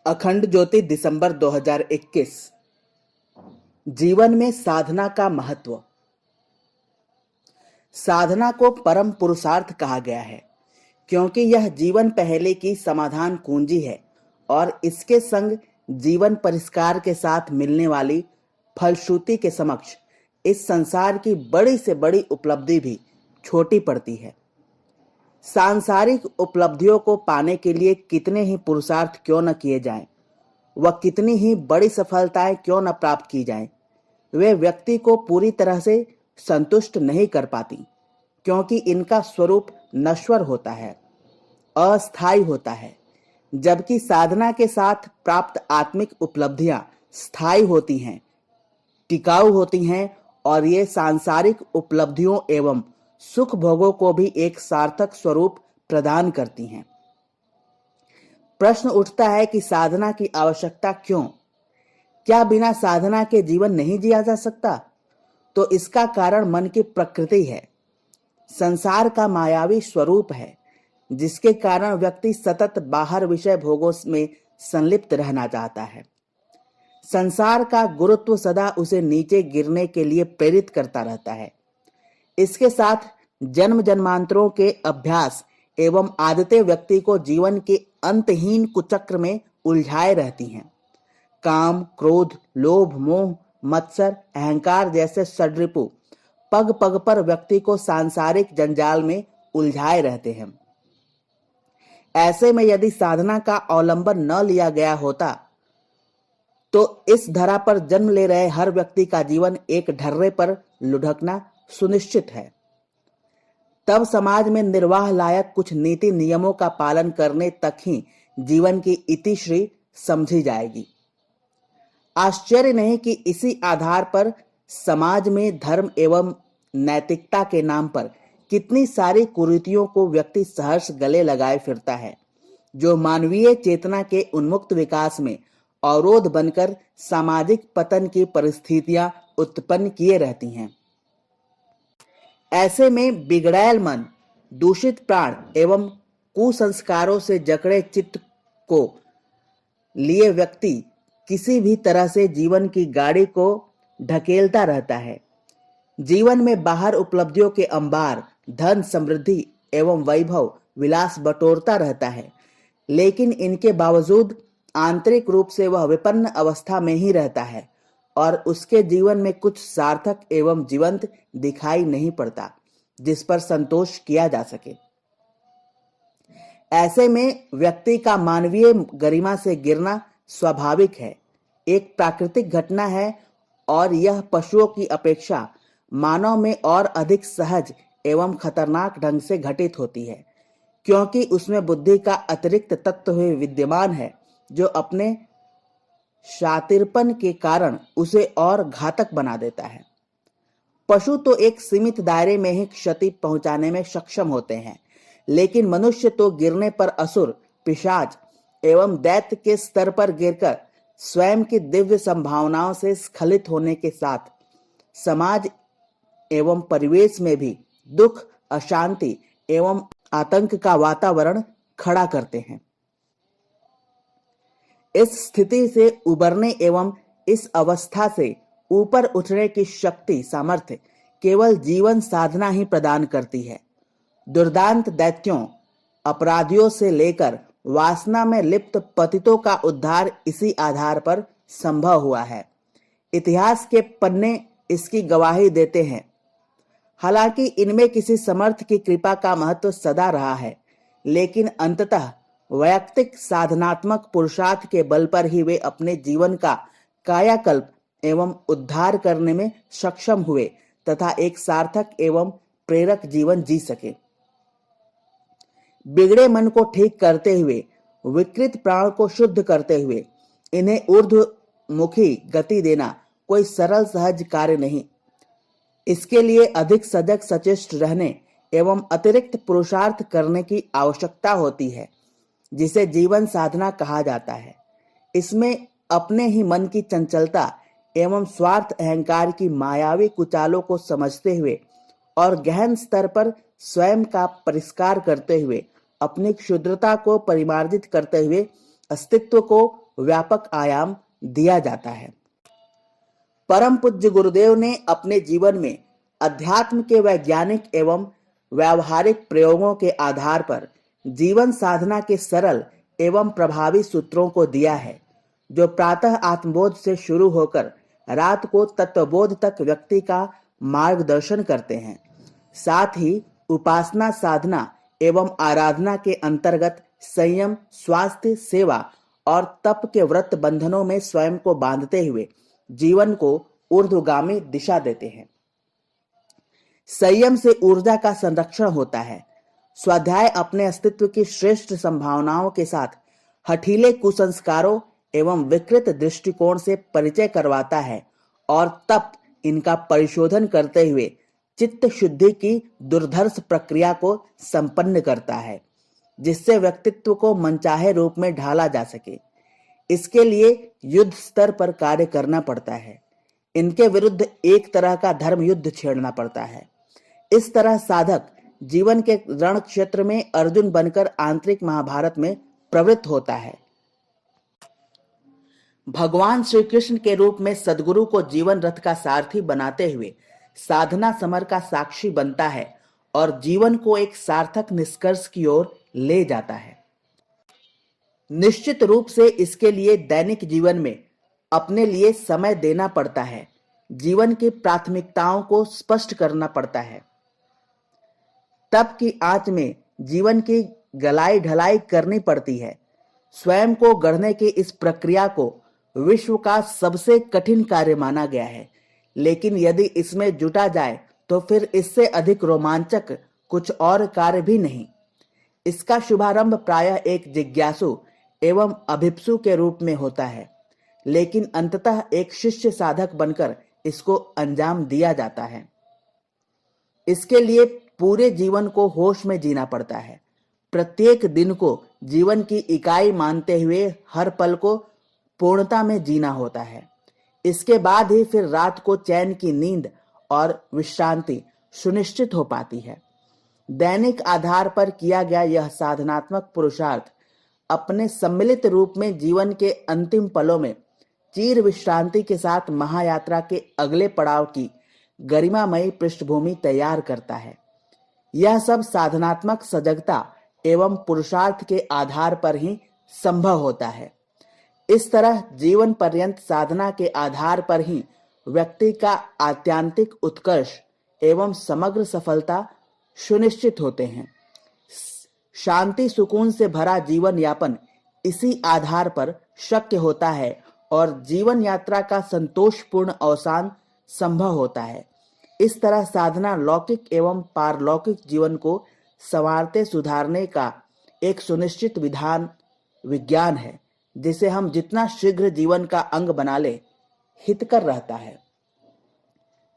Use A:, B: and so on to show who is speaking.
A: अखंड ज्योति दिसंबर 2021। जीवन में साधना का महत्व। साधना को परम पुरुषार्थ कहा गया है क्योंकि यह जीवन पहले की समाधान कुंजी है और इसके संग जीवन परिष्कार के साथ मिलने वाली फलश्रुति के समक्ष इस संसार की बड़ी से बड़ी उपलब्धि भी छोटी पड़ती है। सांसारिक उपलब्धियों को पाने के लिए कितने ही पुरुषार्थ क्यों न किए जाएं, व कितनी ही बड़ी सफलताएं क्यों न प्राप्त की जाएं, वे व्यक्ति को पूरी तरह से संतुष्ट नहीं कर पाती क्योंकि इनका स्वरूप नश्वर होता है, अस्थायी होता है, जबकि साधना के साथ प्राप्त आत्मिक उपलब्धियां स्थायी होती हैं, टिकाऊ होती हैं और ये सांसारिक उपलब्धियों एवं सुख भोगों को भी एक सार्थक स्वरूप प्रदान करती हैं। प्रश्न उठता है कि साधना की आवश्यकता क्यों? क्या बिना साधना के जीवन नहीं जिया जा सकता? तो इसका कारण मन की प्रकृति है, संसार का मायावी स्वरूप है, जिसके कारण व्यक्ति सतत बाहर विषय भोगों में संलिप्त रहना चाहता है। संसार का गुरुत्व सदा उसे नीचे गिरने के लिए प्रेरित करता रहता है। इसके साथ जन्म जन्मांतरों के अभ्यास एवं आदतें व्यक्ति को जीवन के अंतहीन कुचक्र में उलझाए रहती हैं। काम, क्रोध, लोभ, मोह, मत्सर, अहंकार जैसे षड्रिपु पग पग पर व्यक्ति को सांसारिक जंजाल में उलझाए रहते हैं। ऐसे में यदि साधना का अवलंबन न लिया गया होता तो इस धरा पर जन्म ले रहे हर व्यक्ति का जीवन एक ढर्रे पर लुढ़कना सुनिश्चित है। तब समाज में निर्वाह लायक कुछ नीति नियमों का पालन करने तक ही जीवन की इतिश्री समझी जाएगी। आश्चर्य नहीं कि इसी आधार पर समाज में धर्म एवं नैतिकता के नाम पर कितनी सारी कुरीतियों को व्यक्ति सहर्ष गले लगाए फिरता है, जो मानवीय चेतना के उन्मुक्त विकास में अवरोध बनकर सामाजिक पतन की परिस्थितियां उत्पन्न किए रहती हैं। ऐसे में बिगड़ैल मन, दूषित प्राण एवं कुसंस्कारों से जकड़े चित्त को लिए व्यक्ति किसी भी तरह से जीवन की गाड़ी को ढकेलता रहता है। जीवन में बाहर उपलब्धियों के अंबार, धन, समृद्धि एवं वैभव, विलास बटोरता रहता है, लेकिन इनके बावजूद आंतरिक रूप से वह विपन्न अवस्था में ही रहता है और उसके जीवन में कुछ सार्थक एवं जीवंत दिखाई नहीं पड़ता जिस पर संतोष किया जा सके। ऐसे में व्यक्ति का मानवीय गरिमा से गिरना स्वाभाविक है, एक प्राकृतिक घटना है और यह पशुओं की अपेक्षा मानव में और अधिक सहज एवं खतरनाक ढंग से घटित होती है, क्योंकि उसमें बुद्धि का अतिरिक्त तत्व विद्यमान है जो अपने शातिरपन के कारण उसे और घातक बना देता है। पशु तो एक सीमित दायरे में ही क्षति पहुंचाने में सक्षम होते हैं, लेकिन मनुष्य तो गिरने पर असुर, पिशाच एवं दैत्य के स्तर पर गिरकर स्वयं की दिव्य संभावनाओं से स्खलित होने के साथ समाज एवं परिवेश में भी दुख, अशांति एवं आतंक का वातावरण खड़ा करते हैं। इस स्थिति से उबरने एवं इस अवस्था से ऊपर उठने की शक्ति, सामर्थ्य केवल जीवन साधना ही प्रदान करती है। दुर्दांत दैत्यों, अपराधियों से लेकर वासना में लिप्त पतितों का उद्धार इसी आधार पर संभव हुआ है। इतिहास के पन्ने इसकी गवाही देते हैं। हालांकि इनमें किसी समर्थ की कृपा का महत्व सदा रहा है, लेकिन अंततः वैयक्तिक साधनात्मक पुरुषार्थ के बल पर ही वे अपने जीवन का कायाकल्प एवं उद्धार करने में सक्षम हुए तथा एक सार्थक एवं प्रेरक जीवन जी सके। बिगड़े मन को ठीक करते हुए, विकृत प्राण को शुद्ध करते हुए इन्हें ऊर्ध्वमुखी गति देना कोई सरल सहज कार्य नहीं। इसके लिए अधिक सजग सचेष्ट रहने एवं अतिरिक्त पुरुषार्थ करने की आवश्यकता होती है, जिसे जीवन साधना कहा जाता है। इसमें अपने ही मन की चंचलता एवं स्वार्थ अहंकार की मायावी कुचालों को समझते हुए और गहन स्तर पर स्वयं का परिष्कार करते हुए, अपनी क्षुद्रता को परिमार्जित करते हुए अस्तित्व को व्यापक आयाम दिया जाता है। परम पूज्य गुरुदेव ने अपने जीवन में अध्यात्म के वैज्ञानिक एवं व्यावहारिक प्रयोगों के आधार पर जीवन साधना के सरल एवं प्रभावी सूत्रों को दिया है, जो प्रातः आत्मबोध से शुरू होकर रात को तत्वबोध तक व्यक्ति का मार्गदर्शन करते हैं। साथ ही उपासना, साधना एवं आराधना के अंतर्गत संयम, स्वास्थ्य, सेवा और तप के व्रत बंधनों में स्वयं को बांधते हुए जीवन को ऊर्ध्वगामी दिशा देते हैं। संयम से ऊर्जा का संरक्षण होता है। स्वाध्याय अपने अस्तित्व की श्रेष्ठ संभावनाओं के साथ हठीले कुसंस्कारों एवं विकृत दृष्टिकोण से परिचय करवाता है और तप इनका परिशोधन करते हुए चित्त शुद्धि की दुर्धर्ष प्रक्रिया को संपन्न करता है, जिससे व्यक्तित्व को मनचाहे रूप में ढाला जा सके। इसके लिए युद्ध स्तर पर कार्य करना पड़ता है। इनके विरुद्ध एक तरह का धर्म युद्ध छेड़ना पड़ता है। इस तरह साधक जीवन के रण क्षेत्र में अर्जुन बनकर आंतरिक महाभारत में प्रवृत्त होता है। भगवान श्री कृष्ण के रूप में सद्गुरु को जीवन रथ का सारथी बनाते हुए साधना समर का साक्षी बनता है और जीवन को एक सार्थक निष्कर्ष की ओर ले जाता है। निश्चित रूप से इसके लिए दैनिक जीवन में अपने लिए समय देना पड़ता है। जीवन की प्राथमिकताओं को स्पष्ट करना पड़ता है। तप की आंच में जीवन की गलाई ढलाई करनी पड़ती है। स्वयं को गढ़ने की इस प्रक्रिया को विश्व का सबसे कठिन कार्य माना गया है, लेकिन यदि इसमें जुटा जाए तो फिर इससे अधिक रोमांचक कुछ और कार्य भी नहीं। इसका शुभारंभ प्रायः एक जिज्ञासु एवं अभिप्सु के रूप में होता है, लेकिन अंततः एक शिष्य साधक बनकर इसको अंजाम दिया जाता है। इसके लिए पूरे जीवन को होश में जीना पड़ता है। प्रत्येक दिन को जीवन की इकाई मानते हुए हर पल को पूर्णता में जीना होता है। इसके बाद ही फिर रात को चैन की नींद और विश्रांति सुनिश्चित हो पाती है। दैनिक आधार पर किया गया यह साधनात्मक पुरुषार्थ अपने सम्मिलित रूप में जीवन के अंतिम पलों में चीर विश्रांति के साथ महायात्रा के अगले पड़ाव की गरिमामयी पृष्ठभूमि तैयार करता है। यह सब साधनात्मक सजगता एवं पुरुषार्थ के आधार पर ही संभव होता है। इस तरह जीवन पर्यंत साधना के आधार पर ही व्यक्ति का आत्यांतिक उत्कर्ष एवं समग्र सफलता सुनिश्चित होते हैं। शांति सुकून से भरा जीवन यापन इसी आधार पर शक्य होता है और जीवन यात्रा का संतोषपूर्ण अवसान संभव होता है। इस तरह साधना लौकिक एवं पारलौकिक जीवन को संवारते सुधारने का एक सुनिश्चित विज्ञान है, जिसे हम जितना शीघ्र जीवन का अंग बना ले हितकर रहता है।